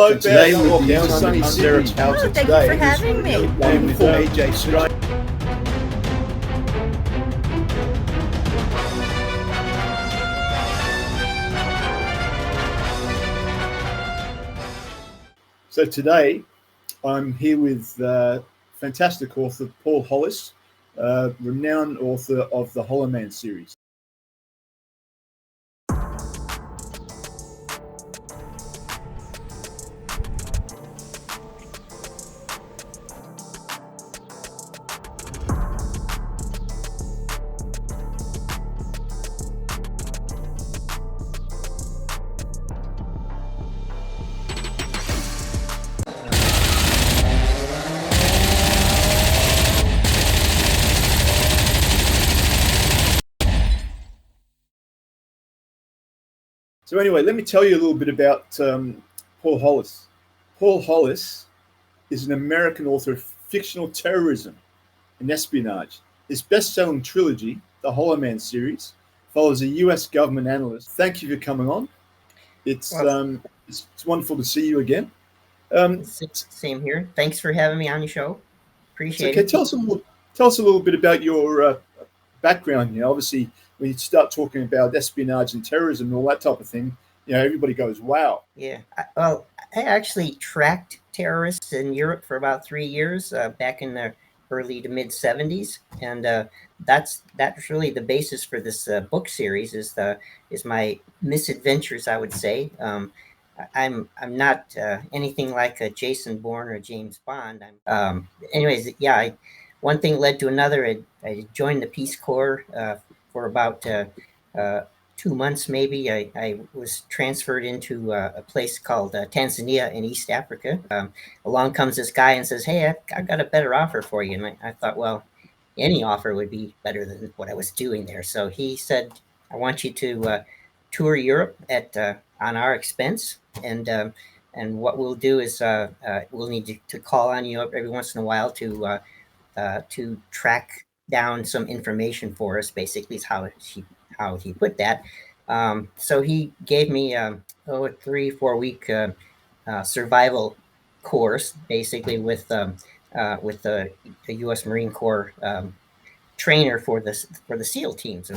Hello, today Beth. with the Down sunny Sarah's house. Oh, thank you for having me. Wonderful AJ Strait. So today I'm here with fantastic author Paul Hollis, renowned author of the Hollow Man series. So anyway, let me tell you a little bit about Paul Hollis. Paul Hollis is an American author of fictional terrorism and espionage. His best-selling trilogy, the Hollow Man series, follows a U.S. government analyst. Thank you for coming on. It's wonderful to see you again. Same here. Thanks for having me on your show. Appreciate it. Tell us a little bit about your background. You know, obviously, when you start talking about espionage and terrorism and all that type of thing, you know, everybody goes, "Wow." Yeah. I actually tracked terrorists in Europe for about 3 years, back in the early to mid 70s, and that's really the basis for this book series. Is my misadventures, I would say. I'm not anything like a Jason Bourne or James Bond. Anyways, yeah. One thing led to another. I joined the Peace Corps for about 2 months, maybe. I was transferred into a place called Tanzania in East Africa. Along comes this guy and says, "Hey, I've got a better offer for you." And I thought, well, any offer would be better than what I was doing there. So he said, "I want you to tour Europe on our expense, and what we'll do is we'll need to call on you every once in a while to track down some information for us." Basically, is how he put that. So he gave me a 3-4 week survival course, basically with the U.S. Marine Corps trainer for the SEAL teams.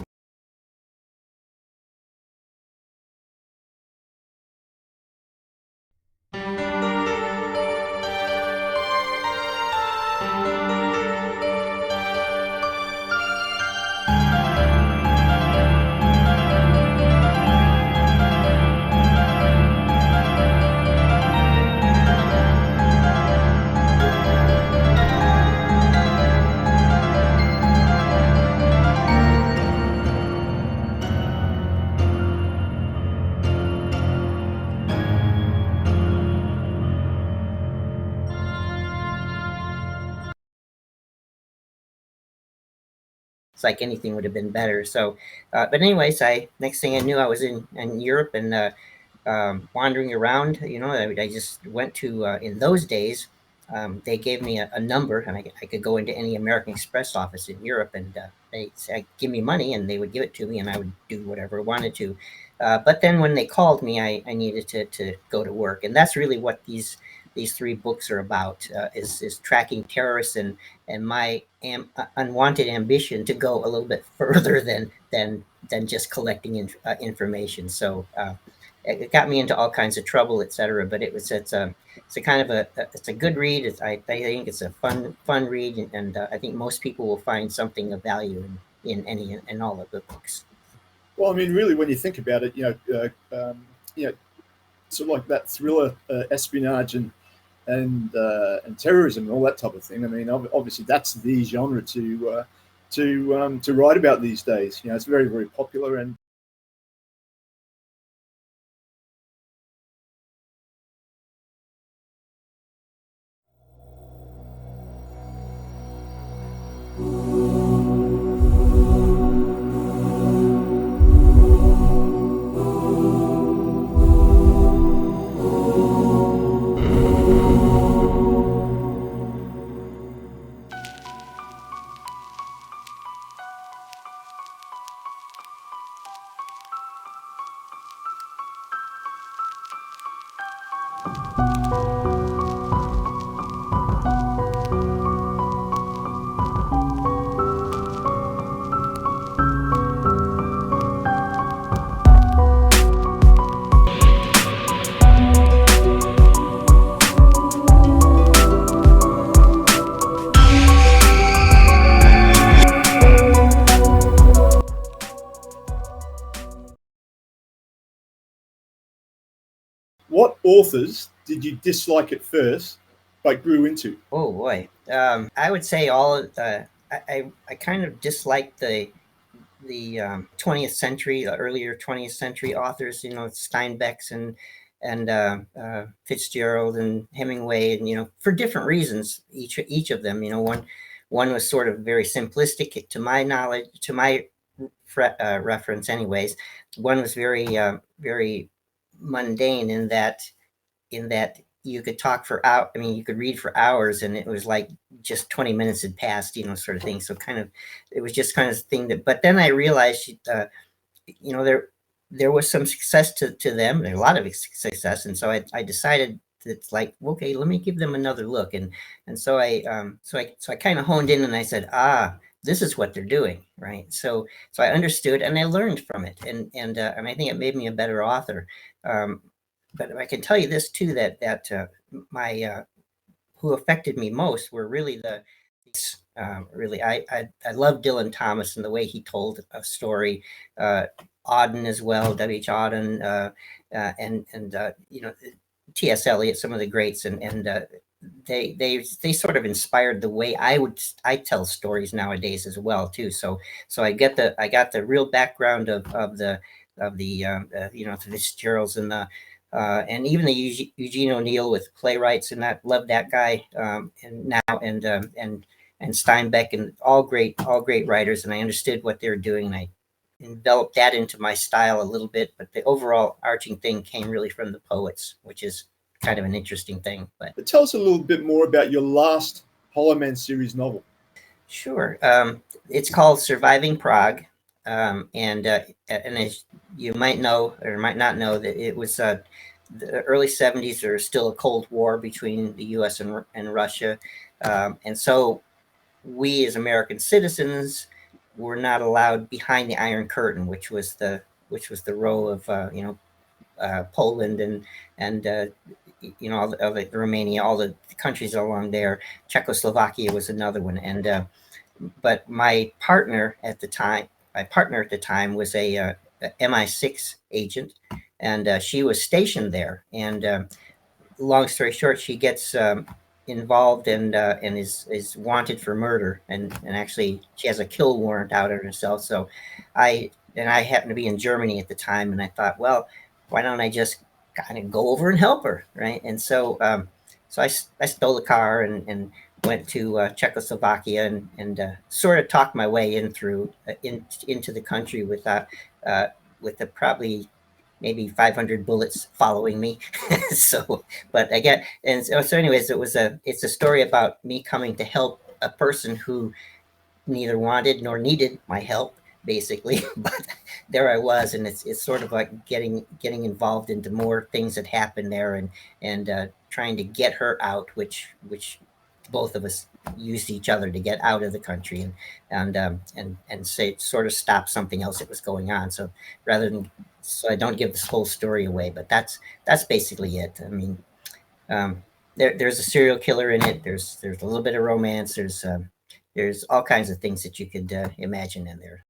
It's like anything would have been better. So, but anyways, next thing I knew, I was in Europe and wandering around. You know, I just went to in those days. They gave me a number, and I could go into any American Express office in Europe, and they said, "Give me money," and they would give it to me, and I would do whatever I wanted to. But then when they called me, I needed to go to work, and that's really what these 3 books are about: is tracking terrorists and my unwanted ambition to go a little bit further than just collecting information. So it got me into all kinds of trouble, etc. But it's a kind of it's a good read. I think it's a fun read, and I think most people will find something of value in all of the books. Well, I mean, really, when you think about it, you know, sort of like that thriller, espionage and terrorism and all that type of thing. I mean, obviously, that's the genre to write about these days. You know, it's very, very popular. And What authors did you dislike at first, but grew into? Oh boy, I would say I kind of disliked the 20th century, earlier 20th century authors. Steinbeck's and Fitzgerald and Hemingway, and for different reasons. Each of them, one was sort of very simplistic to my knowledge, to my reference, anyways. One was very mundane in that you could talk for hours. I mean, you could read for hours, and it was like just 20 minutes had passed, sort of thing. So it was just kind of thing that. But then I realized, there was some success to them. There's a lot of success, and so I decided it's like, okay, let me give them another look, and so I kind of honed in, and I said, this is what they're doing, right? So I understood, and I learned from it, and I think it made me a better author. But I can tell you this too, that my who affected me most were really really I love Dylan Thomas and the way he told a story. Auden as well, W.H. Auden, and T.S. Eliot, some of the greats, and they sort of inspired the way I tell stories nowadays as well too. So I got the real background of the Fitzgeralds and even the Eugene O'Neill with playwrights, and that loved that guy, and now and Steinbeck, and all great writers, and I understood what they were doing, and I enveloped that into my style a little bit. But the overall arching thing came really from the poets, which is kind of an interesting thing. But Tell us a little bit more about your last Hollow Man series novel. Sure. It's called Surviving Prague, and as you might know or might not know, that it was the early 70s. There was still a Cold War between the U.S. and Russia, and so we as American citizens were not allowed behind the Iron Curtain, which was the row of Poland and all the Romania, all the countries along there. Czechoslovakia was another one, and but my partner at the time was a MI6 agent, and she was stationed there. And long story short, she gets involved and is wanted for murder, and actually she has a kill warrant out on herself. So I happened to be in Germany at the time, and I thought, well, why don't I just kind of go over and help her, right? And so I stole the car and went to Czechoslovakia and sort of talked my way into the country with the probably maybe 500 bullets following me. But I get, and so anyways, it's a story about me coming to help a person who neither wanted nor needed my help, basically. But there I was, and it's sort of like getting involved into more things that happened there, and trying to get her out, which both of us used each other to get out of the country, and say sort of stop something else that was going on. So I don't give this whole story away, but that's basically it. I mean, there's a serial killer in it. There's a little bit of romance. There's all kinds of things that you could imagine in there.